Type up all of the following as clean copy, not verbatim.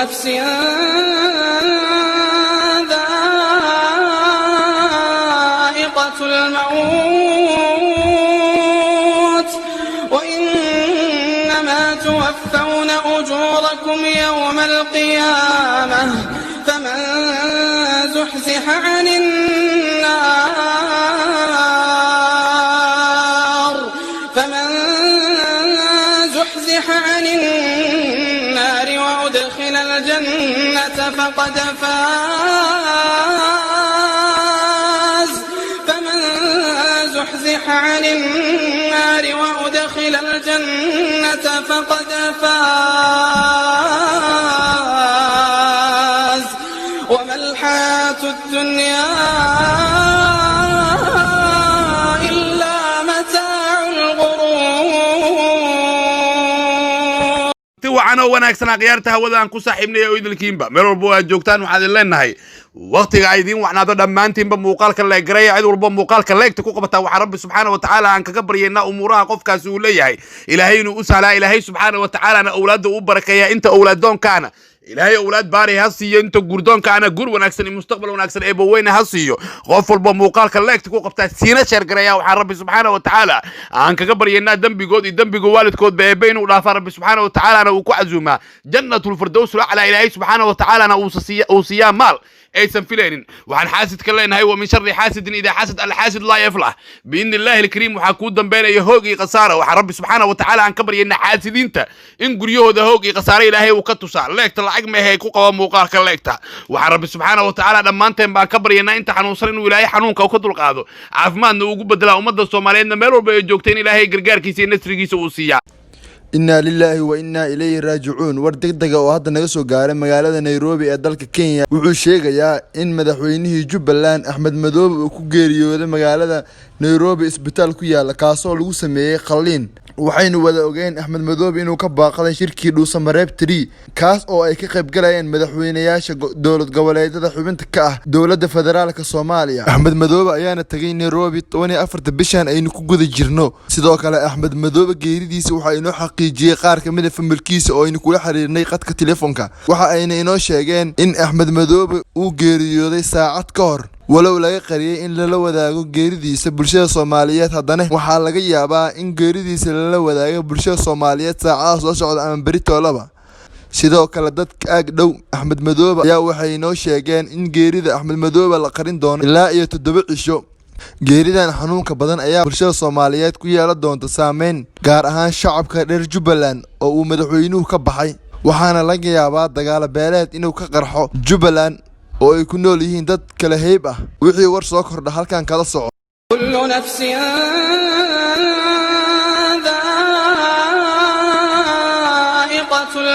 نفس ذائقة الموت وإنما توفون أجوركم يوم القيامة فمن زحزح عن النار وأدخل الجنة فقد فاز فمن زحزح عن النار وأدخل الجنة فقد فاز وما الحياة الدنيا إلا متاع وعنا وناكسنا قيارتها وذان كوسا حبني يا ويدل كيمبا ميرو بو جوجتان waxaad leenahay waqtiga ay idin wacnaado dhamaantiinba muuqaalka la gareeyay cid walba muuqaalka leegta ku qabata waxa rabbi subhanahu wa ta'ala aan kaga baryeena umuraha qofkaas uu leeyahay ilaahay inuu u sahla ilaahay subhanahu wa ta'ala ana awlaadu u barakeeya inta awlaadoonkaana ilaahay awlaad baari ha siiyo inta gurdoonka ana gur wanaagsan iyo mustaqbal wanaagsan ee baweyna ha siiyo qof walba muuqaalka leegta ku qabta siina sheer gareeya waxa rabbi subhanahu wa ta'ala aan kaga baryeena dambigood iyo dambiga waalidkood beebay inuu dhaafo rabbi subhanahu wa ta'ala ana uu ku azuma jannatul firdaws ala ilaahay subhanahu wa ta'ala ana uu siiya maal أيسن فيلين وعن حاسد كلين هاي ومن شر حاسد إذا حاسد الحاسد لا يفلح بإذن الله الكريم وحكود بين يهوجي قصارة وحرب سبحانه وتعالى عن كبر ين حاسد أنت إن قريه ده هوجي قصارة إلهي وكتوسع لك طلع ما هي كوكا وموقارك لكتا وحرب سبحانه وتعالى لما أنت بقى كبر ين أنت حنوصلين ولاي حنون كوكتل قاضو عفمان وجوب بدلا ومدة الصوماليين ملوا بيجوكتين إلهي جرجار كيسي نسرقي سوسيا إنا لله وإنا إليه راجعون وردقدق oo hadda naga soo gaaray magaalada Nairobi ee dalka Kenya wuxuu sheegayaa in madaxweynihii Jubbaland Axmed Madoobe uu ku geeriyooday magaalada Nairobi isbitaal ku yaala kaasoo lagu sameeyay qalliin waxaynu wada ogeyn Axmed Madoobe inuu ka baaqday shirkii Dhuusamareeb 3 kaas oo ay ka qayb galayeen madaxweynayaasha dowlad goboleedyada xubinta ka ah dowladda federaalka Soomaaliya Axmed Madoobe ayaana tagay Nairobi 24 bishan aynu ku guda jirno sidoo kale Axmed Madoobe geeridiisa waxa inoo xaqiijiyay qaar ka mid ah familkiisa oo aynu kula xiriirnay qadka telefoonka waxa ayna inoo sheegeen in Axmed Madoobe uu geeriyooday saacad ka hor walow laga qariyay in la wadaago geeridiisa bulshada Soomaaliyeed haddana waxa laga yaabaa in geeridiisa la wadaago bulshada Soomaaliyeed saacadaha soo socda ama berito laba sidoo kale dadka ag dhow Axmed Madoobe ayaa waxay inoo sheegeen in geerida Axmed Madoobe la qarin doono ilaa iyo 7 cisho geeridan xanuunka badan ayaa bulshada Soomaaliyeed ku yeelan doonta saameyn gaar ahaan shacabka reer Jubbaland oo uu madaxweynuhu ka baxay waxaana laga yaabaa dagaal beeleed inuu ka qarxo Jubbaland oo ay ku nool yihiin dad kala heeb ah wixii war soo kordha halkan kala soco kullu nafsin dha'iqatul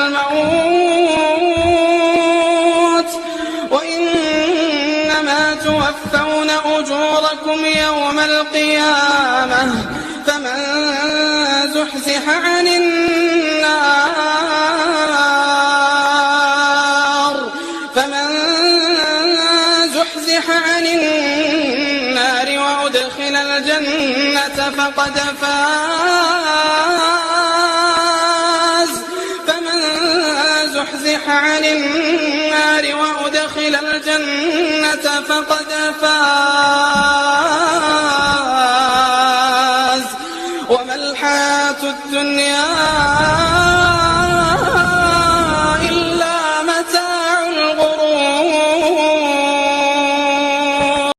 maut wa innama tuwaffawna ujurakum yawmal qiyamah faman zuhziha 'anil عن النار وأدخل الجنة فقد فاز فمن زحزح عن النار وأدخل الجنة فقد فاز وما الحياة الدنيا